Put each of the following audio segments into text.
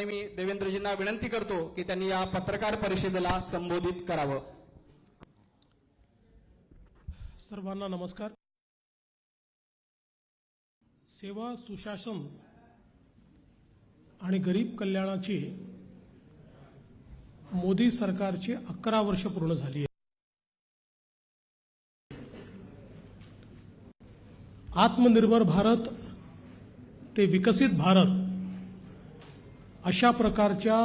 अनुषंगाने मी देवेंद्रजींना विनंती करतो की त्यांनी या पत्रकार परिषदेला संबोधित करावं। सर्वांना नमस्कार। सेवा, सुशासन आणि गरीब कल्याणाची मोदी सरकारची 11 वर्ष पूर्ण झाली आहे। आत्मनिर्भर भारत ते विकसित भारत अशा प्रकारच्या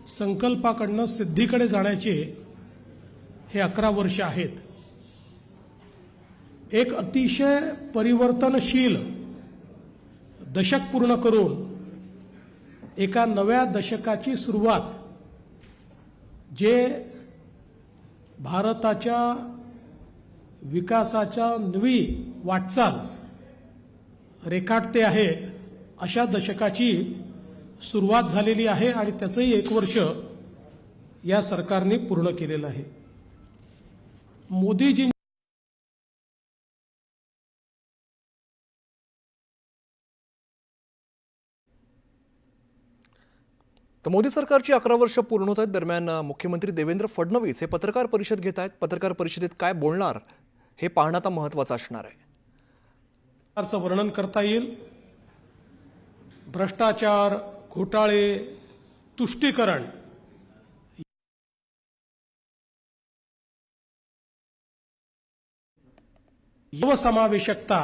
संकल्पाकडनं सिद्धीकडे जाण्याचे हे 11 वर्ष आहेत। एक अतिशय परिवर्तनशील दशक पूर्ण करून एका नव्या दशकाची सुरुवात जे भारताच्या विकासाच्या नवी वाटचाल रेखाटते आहे, अशा दशकाची सुरुवात झालेली आहे आणि त्याचंही 1 वर्ष या सरकारने पूर्ण केलेलं आहे। मोदीजी तर मोदी सरकारची 11 वर्ष पूर्ण होत आहेत। दरम्यान मुख्यमंत्री देवेंद्र फडणवीस हे पत्रकार परिषद घेत आहेत। पत्रकार परिषदेत काय बोलणार हे पाहणं आता महत्त्वाचं असणार आहे। सरकारचं वर्णन करता येईल। भ्रष्टाचार, घोटाळे, तुष्टीकरण सर्वसमावेशकता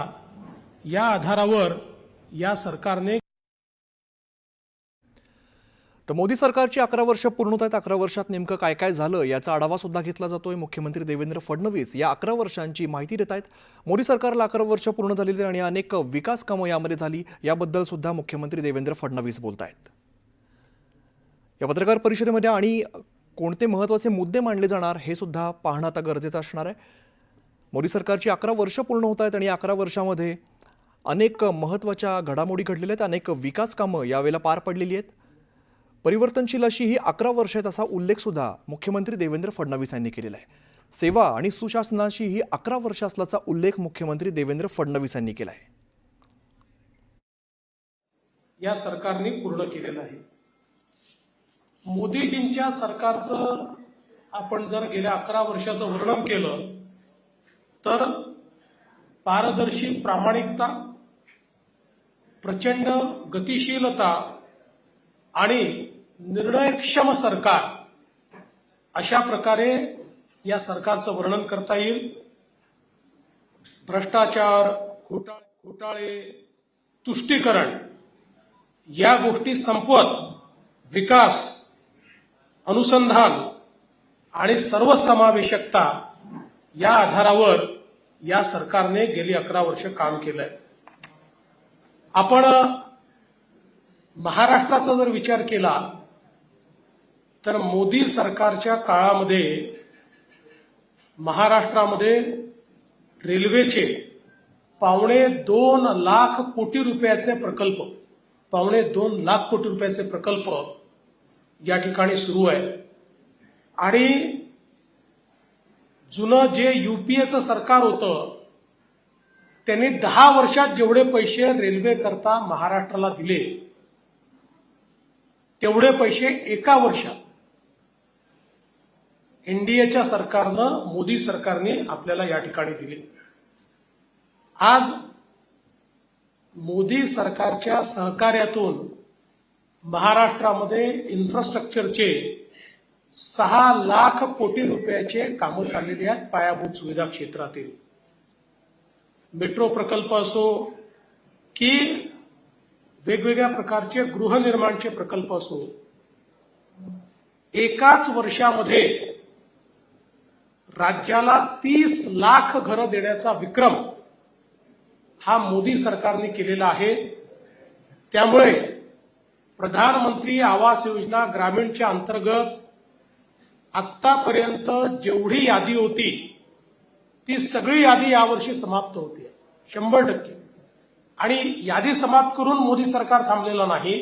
या आधारावर या सरकारने तर मोदी सरकारची 11 वर्ष पूर्ण होत आहेत। 11 वर्षात नेमकं काय काय झालं याचा आढावा सुद्धा घेतला जातोय। मुख्यमंत्री देवेंद्र फडणवीस या 11 वर्षांची माहिती देत आहेत। मोदी सरकारला 11 वर्ष पूर्ण झालेली आणि अनेक विकास कामं यामध्ये झाली, याबद्दल सुद्धा मुख्यमंत्री देवेंद्र फडणवीस बोलत आहेत। या पत्रकार परिषदेमध्ये आणि कोणते महत्त्वाचे मुद्दे मांडले जाणार हे सुद्धा पाहणं आता गरजेचं असणार आहे। मोदी सरकारची 11 वर्ष पूर्ण होत आहेत आणि 11 वर्षामध्ये अनेक महत्त्वाच्या घडामोडी घडलेल्या आहेत, अनेक विकास कामं यावेळेला पार पडलेली आहेत। परिवर्तनशील अशी ही 11 वर्ष आहेत असा उल्लेख सुद्धा मुख्यमंत्री देवेंद्र फडणवीस यांनी केलेला आहे। सेवा आणि सुशासनाची ही 11 वर्ष असल्याचा उल्लेख मुख्यमंत्री देवेंद्र फडणवीस यांनी केला आहे। या सरकारने पूर्ण केलेलं आहे। मोदीजींच्या सरकारचं आपण जर गेल्या 11 वर्षाचं वर्णन केलं तर पारदर्शी प्रामाणिकता, प्रचंड गतिशीलता आणि निर्णयक्षम सरकार अशा प्रकारे या सरकारचं वर्णन करता येईल। भ्रष्टाचार, घोटाळे, तुष्टीकरण या गोष्टी संपवत विकास, अनुसंधान आणि सर्वसमावेशकता या आधारावर या सरकारने गेली 11 वर्ष काम केलंय। आपण महाराष्ट्राचा जर विचार केला तर मोदी सरकारच्या काळामध्ये महाराष्ट्रामध्ये रेल्वेचे 2.25 लाख कोटी रुपयाचे प्रकल्प 2.25 लाख कोटी रुपयाचे प्रकल्प या ठिकाणी सुरू आहे। आणि जुनं जे यूपीएचं सरकार होतं त्यांनी 10 वर्षात जेवढे पैसे रेल्वे करता महाराष्ट्राला दिले तेवढे पैसे 1 वर्षात एनडीएच्या सरकारनं, मोदी सरकारने आपल्याला या ठिकाणी दिले। आज मोदी सरकारच्या सहकार्यातून महाराष्ट्रामध्ये इन्फ्रास्ट्रक्चरचे 6 लाख कोटी रुपयाचे कामं चाललेली आहेत। पायाभूत सुविधा क्षेत्रातील मेट्रो प्रकल्प असो की वेगवेगळ्या प्रकारचे गृहनिर्माणचे प्रकल्प असो, एकाच वर्षामध्ये राज्याला 30 लाख घरं देण्याचा विक्रम हा मोदी सरकारने केलेला आहे। त्यामुळे प्रधानमंत्री आवास योजना ग्रामीणच्या अंतर्गत आतापर्यंत जेवढी यादी होती ती सगळी यादी यावर्षी समाप्त होते 100%। आणि यादी समाप्त करून मोदी सरकार थांबलेलं नाही,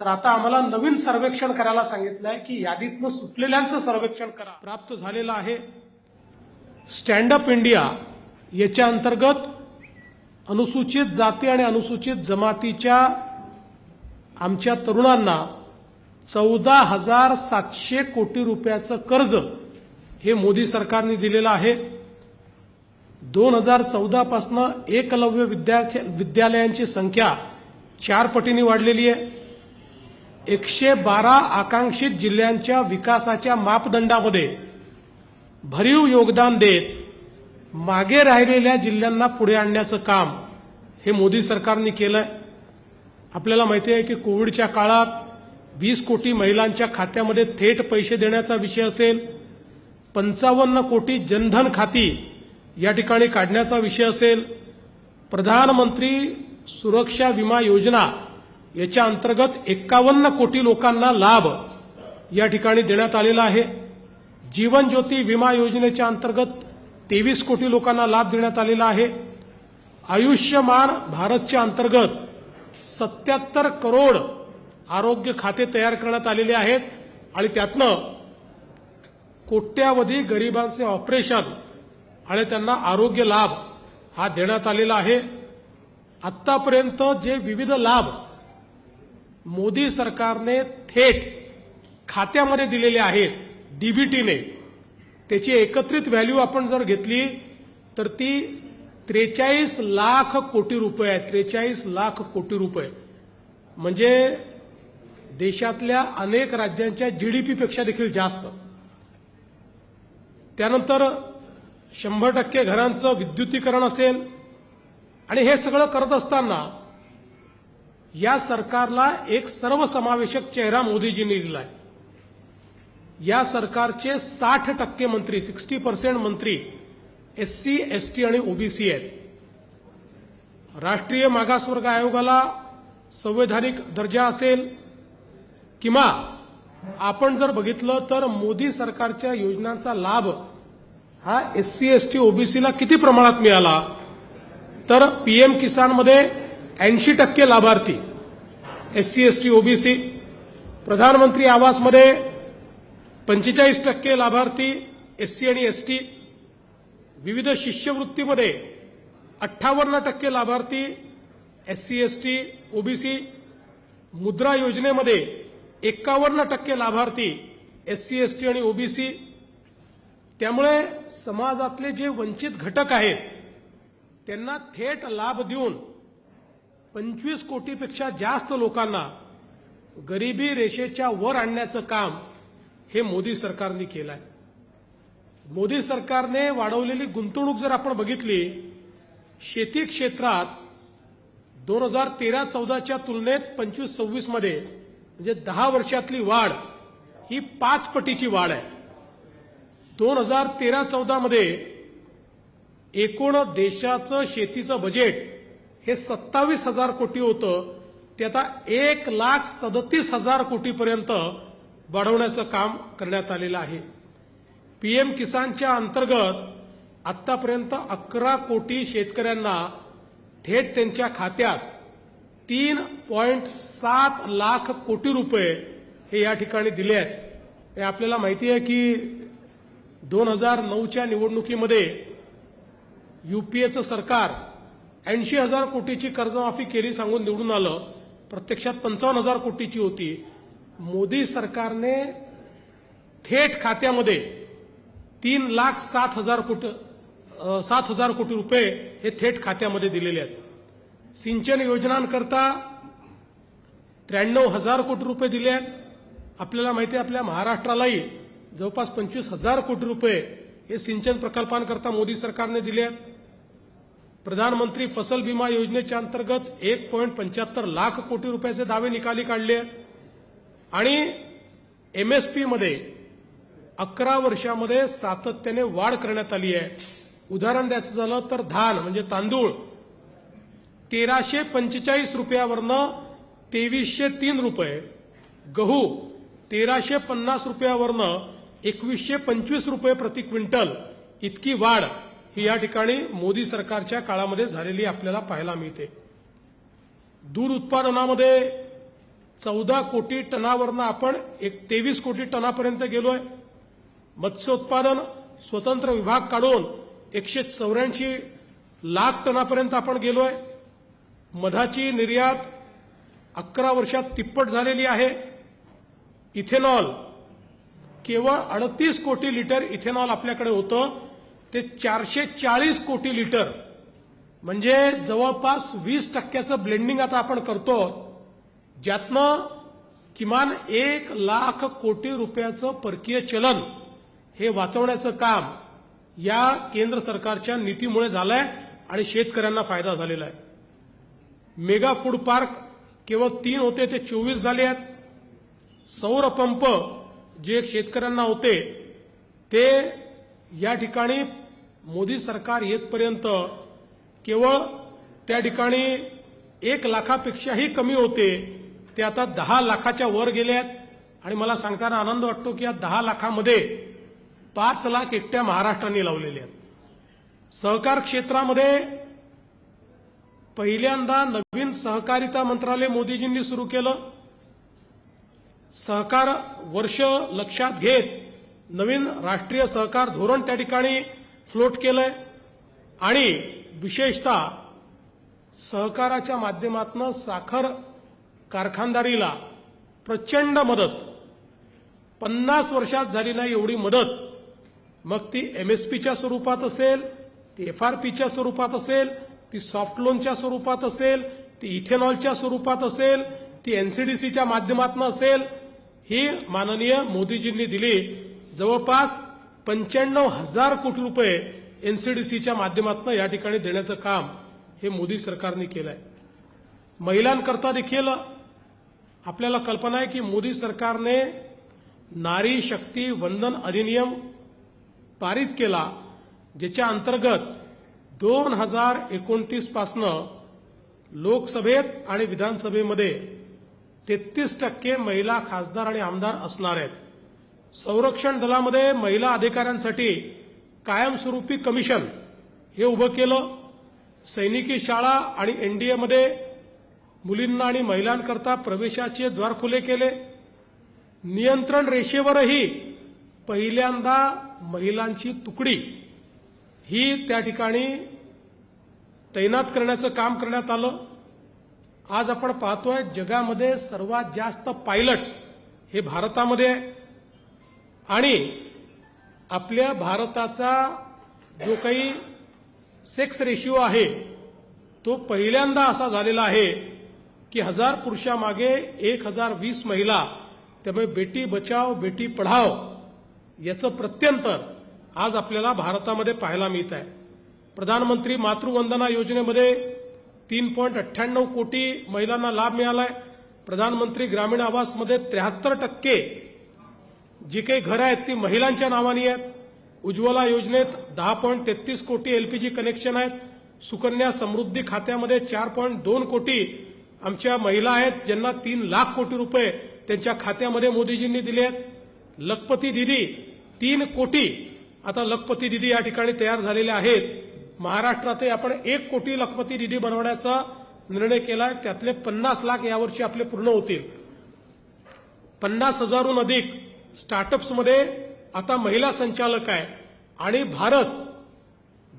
तर आता आम्हाला नवीन सर्वेक्षण करायला सांगितलं आहे की यादीतनं सुटलेल्यांचं सर्वेक्षण करा। प्राप्त झालेलं आहे। स्टँड अप इंडिया याच्या अंतर्गत अनुसूचित जाती आणि अनुसूचित जमातीच्या आमच्या तरुणांना 14,700 कोटी रुपयाचं कर्ज हे मोदी सरकारने दिलेलं आहे. 2014 पासून एकलव्य विद्यालयांची संख्या 4 पटींनी वाढलेली आहे. 112 आकांक्षित जिल्ह्यांच्या विकासाच्या मापदंडामध्ये भरीव योगदान देत मागे राहिलेल्या जिल्ह्यांना पुढे आणण्याचं काम हे मोदी सरकारने केलंय. आपल्याला माहिती आहे की कोविडच्या काळात 20 कोटी महिलांच्या खात्यामध्ये थेट पैसे देण्याचा विषय असेल, 55 कोटी जनधन खाती या ठिकाणी काढण्याचा विषय असेल, प्रधानमंत्री सुरक्षा विमा योजना याच्या अंतर्गत 51 कोटी लोकांना लाभ या ठिकाणी देण्यात आलेला आहे. जीवन ज्योती विमा योजनेच्या अंतर्गत 23 कोटी लोकांना लाभ देण्यात आलेला आहे. आयुष्यमान भारतच्या अंतर्गत 77 करोड आरोग्य खाते तयार करण्यात आलेले आहेत आणि त्यातनं कोट्यावधी गरिबांचे ऑपरेशन आणि त्यांना आरोग्य लाभ हा देण्यात आलेला आहे. आतापर्यंत जे विविध लाभ मोदी सरकारने थेट खात्यामध्ये दिलेले आहेत डीबीटीने, त्याची एकत्रित व्हॅल्यू आपण जर घेतली तर ती 43 लाख कोटी रुपये आहे. 43 लाख कोटी रुपये म्हणजे देशातल्या अनेक राज्यांच्या जीडीपी पेक्षा देखील जास्त. त्यानंतर 100% घरांचं विद्युतीकरण असेल आणि हे सगळं करत असताना या सरकारला एक सर्वसमावेशक चेहरा मोदीजींनी दिलाय. या सरकारचे 60% मंत्री 60% मंत्री SC, ST आणि OBC आहेत. राष्ट्रीय मागासवर्ग आयोगाला संवैधानिक दर्जा असेल किंवा आपण जर बघितलं तर मोदी सरकारच्या योजनांचा लाभ हा SC, ST, OBCला किती प्रमाणात मिळाला तर PM किसानमध्ये 80% लाभार्थी SC, ST, OBC, प्रधानमंत्री आवासमध्ये 45% लाभार्थी SC आणि ST, विविध शिष्यवृत्तीमध्ये 58% लाभार्थी SC, ST, OBC, मुद्रा योजनेमध्ये 51% लाभार्थी SC, ST आणि OBC. त्यामुळे समाजातले जे वंचित घटक आहेत त्यांना थेट लाभ देऊन 25 कोटीपेक्षा जास्त लोकांना गरिबी रेषेच्या वर आणण्याचं काम हे मोदी सरकारने केलं आहे. मोदी सरकारने वाढवलेली गुंतवणूक जर आपण बघितली, शेती क्षेत्रात 2013-14च्या तुलनेत 25-26 मध्ये म्हणजे 10 वर्षातली वाढ ही 5 पटीची वाढ आहे. 2013-14 मध्ये एकूण देशाचं शेतीचं बजेट हे 27,000 कोटी होतं, ते आता 1,37,000 कोटीपर्यंत वाढवण्याचं काम करण्यात आलेलं आहे. PM किसानच्या अंतर्गत आतापर्यंत 11 कोटी शेतकऱ्यांना थेट त्यांच्या खात्यात 3.7 लाख कोटी रुपये हे या ठिकाणी दिले आहेत. हे आपल्याला माहिती आहे की 2009च्या निवडणुकीमध्ये UPAचं सरकार 80,000 कोटीची कर्जमाफी केली सांगून निवडून आलं, प्रत्यक्षात 55,000 कोटीची होती. मोदी सरकारने थेट खात्यामध्ये 3,07,000 कोटी रुपये हे थेट खात्यामध्ये दिलेले आहेत. सिंचन योजनांकरता 93,000 कोटी रुपये दिले आहेत. आपल्याला माहिती आहे आपल्या महाराष्ट्रालाही जवळपास 25,000 कोटी रुपये हे सिंचन प्रकल्पांकरता मोदी सरकारने दिले आहेत. प्रधानमंत्री फसल बीमा योजनेच्या अंतर्गत 1.75 लाख कोटी रुपयाचे दावे निकाली काढले आहेत आणि MSP मध्ये 11 वर्षामध्ये सातत्याने वाढ करण्यात आली आहे. उदाहरण द्यायचं झालं तर धान म्हणजे तांदूळ 1,345 रुपयावरनं 2,303 रुपये, गहू 1,350 रुपयावरनं 2,125 रुपये प्रति क्विंटल इतकी वाढ ही या ठिकाणी मोदी सरकारच्या काळामध्ये झालेली आपल्याला पाहायला मिळते. दूध उत्पादनामध्ये 14 कोटी टनावरनं आपण 23 कोटी टनापर्यंत गेलोय. मत्स्योत्पादन स्वतंत्र विभाग काढून 184 लाख टनापर्यंत आपण गेलोय. मधाची निर्यात 11 वर्षात तिप्पट झालेली आहे. इथेनॉल केवळ 38 कोटी लिटर इथेनॉल आपल्याकडे होतं, ते 440 कोटी लिटर, म्हणजे जवळपास 20% ब्लेंडिंग आता आपण करतो, ज्यातनं किमान 1,00,000 कोटी रुपयाचं परकीय चलन हे वाचवण्याचं काम या केंद्र सरकारच्या नीतीमुळे झालंय आणि शेतकऱ्यांना फायदा झालेला आहे. मेगा फूड पार्क केवळ 3 होते ते 24 झाले आहेत. सौर पंप जे शेतकऱ्यांना होते ते या ठिकाणी मोदी सरकार येतपर्यंत केवळ त्या ठिकाणी 1 लाखापेक्षाही कमी होते, ते आता 10 लाखाच्या वर गेले आहेत. आणि मला सांगताना आनंद वाटतो की या 10 लाखामध्ये 5 लाख एकट्या महाराष्ट्राने लावलेले आहेत. सहकार क्षेत्रामध्ये पहिल्यांदा नवीन सहकारिता मंत्रालय मोदीजींनी सुरू केलं. सहकार वर्ष लक्षात घेत नवीन राष्ट्रीय सहकार धोरण त्या ठिकाणी फ्लोट केलंय आणि विशेषतः सहकाराच्या माध्यमातून साखर कारखानदारीला प्रचंड मदत, 50 वर्षात झाली नाही एवढी मदत, मग ती MSPच्या स्वरूपात असेल, ती FRPच्या स्वरूपात असेल, ती सॉफ्ट लोनच्या स्वरूपात असेल, ती इथेनॉलच्या स्वरूपात असेल, ती NCDCच्या माध्यमातून असेल, ही माननीय मोदीजींनी दिली. जवळपास 95,000 कोटी रुपये NCDCच्या माध्यमातून या ठिकाणी देण्याचं काम हे मोदी सरकारने केलंय. महिलांकरता देखील आपल्याला कल्पना आहे की मोदी सरकारने नारी शक्ती वंदन अधिनियम पारित केला, ज्याच्या अंतर्गत 2029 पासनं लोकसभेत आणि विधानसभेमध्ये 33% महिला खासदार आणि आमदार असणार आहेत. संरक्षण दलामध्ये महिला अधिकाऱ्यांसाठी कायमस्वरूपी कमिशन हे उभं केलं. सैनिकी शाळा आणि NDAमध्ये मुलींना आणि महिलांकरता प्रवेशाचे द्वार खुले केले. नियंत्रण रेषेवरही पहिल्यांदा महिलांची तुकडी ही त्या ठिकाणी तैनात करण्याचं काम करण्यात आलं. आज आपण पाहतोय जगामध्ये सर्वात जास्त पायलट हे भारतामध्ये आहे आणि आपल्या भारताचा जो काही सेक्स रेशिओ आहे तो पहिल्यांदा असा झालेला आहे की 1000 पुरुषामागे 1020 महिला. त्यामुळे बेटी बचाव बेटी पढाव याचं प्रत्यंतर आज आपल्याला भारतामध्ये पाहायला मिळत आहे. प्रधानमंत्री मातृवंदना योजनेमध्ये 3.98 कोटी महिलांना लाभ मिळालाय. प्रधानमंत्री ग्रामीण आवासमध्ये 73% जी काही घरं आहेत ती महिलांच्या नावाने आहेत. उज्ज्वला योजनेत 10.33 कोटी LPG कनेक्शन आहेत. सुकन्या समृद्धी खात्यामध्ये 4.2 कोटी आमच्या महिला आहेत, ज्यांना 3 लाख कोटी रुपये त्यांच्या खात्यामध्ये मोदीजींनी दिले आहेत. लखपती दिदी 3 कोटी आता लखपती दिदी या ठिकाणी तयार झालेल्या आहेत. महाराष्ट्रातही आपण 1 कोटी लखपती दिदी बनवण्याचा निर्णय केलाय. त्यातले 50 लाख यावर्षी आपले पूर्ण होतील. 50,000हून अधिक स्टार्टअप्समध्ये आता महिला संचालक आहे आणि भारत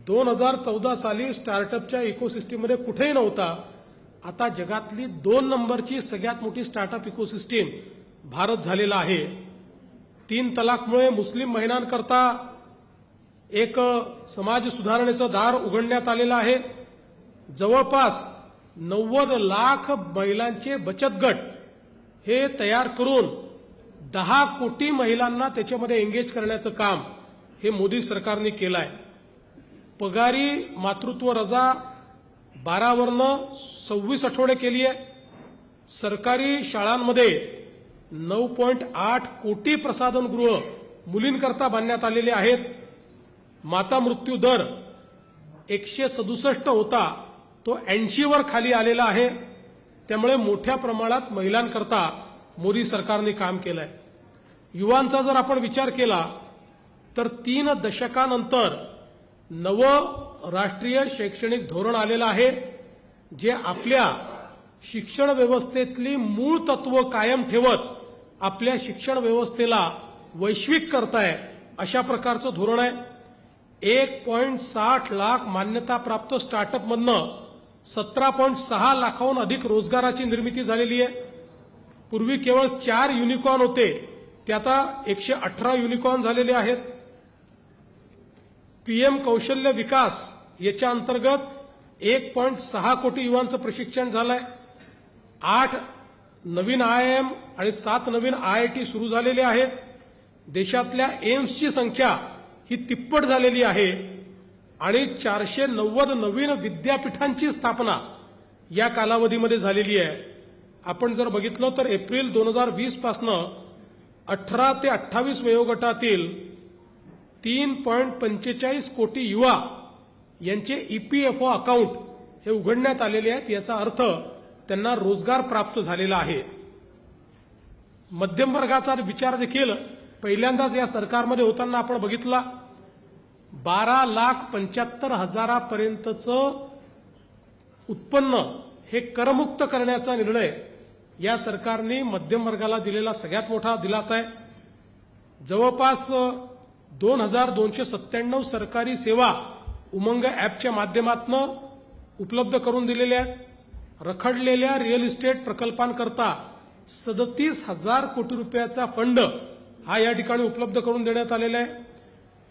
2014 साली स्टार्टअपच्या इकोसिस्टीममध्ये कुठेही नव्हता. आता जगातली 2 नंबरची सगळ्यात मोठी स्टार्टअप इकोसिस्टीम भारत झालेला आहे. 3 तलाकमुळे मुस्लिम महिलांकरता एक समाज सुधारणेचं दार उघडण्यात आलेलं आहे. जवळपास 90 लाख महिलांचे बचत गट हे तयार करून 10 कोटी महिलांना त्याच्यामध्ये एंगेज करण्याचं काम हे मोदी सरकारने केलं आहे. पगारी मातृत्व रजा 12 वरनं 26 आठवडे केली आहे. सरकारी शाळांमध्ये 9.8 कोटी प्रसाधनगृह मुलींकरता बांधण्यात आलेले आहेत. माता मृत्यू दर 167 होता तो 80 वर खाली आलेला आहे. त्यामुळे मोठ्या प्रमाणात महिलांकरता मोदी सरकारने काम केलं आहे. युवांचा जर आपण विचार केला तर 3 दशकानंतर नवं राष्ट्रीय शैक्षणिक धोरण आलेलं आहे, जे आपल्या शिक्षण व्यवस्थेतली मूळ तत्व कायम ठेवत आपल्या शिक्षण व्यवस्थेला वैश्विक करताय अशा प्रकारचं धोरण आहे. 1.60 लाख मान्यताप्राप्त स्टार्टअपमधनं 17.6 लाखाहून अधिक रोजगाराची निर्मिती झालेली आहे. पूर्वी केवळ 4 युनिकॉर्न होते, ते आता 118 युनिकॉर्न झालेले आहेत. पीएम कौशल्य विकास याच्या अंतर्गत 1.6 कोटी युवांचं प्रशिक्षण झालंय. 8 नवीन IIM आणि 7 नवीन IIT सुरू झालेले आहेत. देशातल्या एम्सची संख्या ही तिप्पट झालेली आहे आणि 490 नवीन विद्यापीठांची स्थापना या कालावधीमध्ये झालेली आहे. आपण जर बघितलं तर एप्रिल 2020 पासनं 18 ते 28 वयोगटातील 3.45 कोटी युवा यांचे EPFO अकाउंट हे उघडण्यात आलेले आहेत. याचा अर्थ त्यांना रोजगार प्राप्त झालेला आहे. मध्यम वर्गाचा विचार देखील पहिल्यांदाच या सरकारमध्ये होताना आपण बघितला. 12,75,000 उत्पन्न हे करमुक्त करण्याचा निर्णय या सरकारने मध्यम वर्गाला दिलेला सगळ्यात मोठा दिलासा आहे. जवळपास 2,297 सरकारी सेवा उमंग ॲपच्या माध्यमातून उपलब्ध करून दिलेल्या आहेत. रखडलेल्या रिअल इस्टेट प्रकल्पांकरता 37,000 कोटी रुपयाचा फंड हा या ठिकाणी उपलब्ध करून देण्यात आलेला आहे.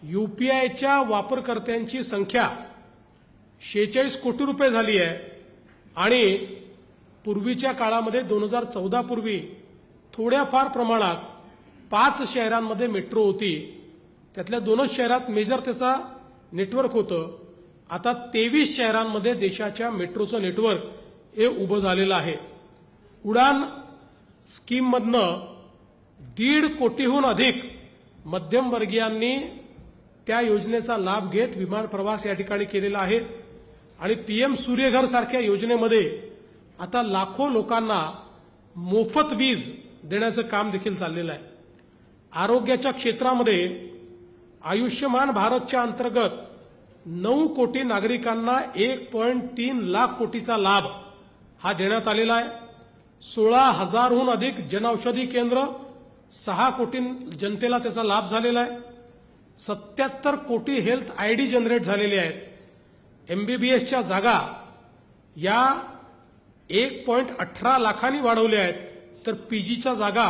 UPIच्या वापरकर्त्यांची संख्या 46 कोटी रुपये झाली आहे आणि पूर्वीच्या काळामध्ये 2014 पूर्वी थोड्याफार प्रमाणात 5 शहरांमध्ये मेट्रो होती. त्यातल्या 2 शहरात मेजर त्याचा नेटवर्क होतं. आता 23 शहरांमध्ये देशाच्या मेट्रोचं नेटवर्क हे उभं झालेलं आहे. उडान स्कीममधनं 1.5 कोटीहून अधिक मध्यमवर्गीयांनी त्या योजनेचा लाभ घेत विमान प्रवास या ठिकाणी केलेला आहे. आणि PM सूर्यघर सारख्या योजनेमध्ये आता लाखो लोकांना मोफत वीज देण्याचं काम देखील चाललेलं आहे. आरोग्याच्या क्षेत्रामध्ये आयुष्यमान भारतच्या अंतर्गत 9 कोटी नागरिकांना 1.3 लाख कोटीचा लाभ हा देण्यात आलेला आहे. 16,000हून अधिक जनऔषधी केंद्र, 6 कोटी जनतेला त्याचा लाभ झालेला आहे. 77 कोटी हेल्थ ID जनरेट झालेले आहेत. MBBSच्या जागा या 1.18 लाखांनी वाढवल्या आहेत, तर PGच्या जागा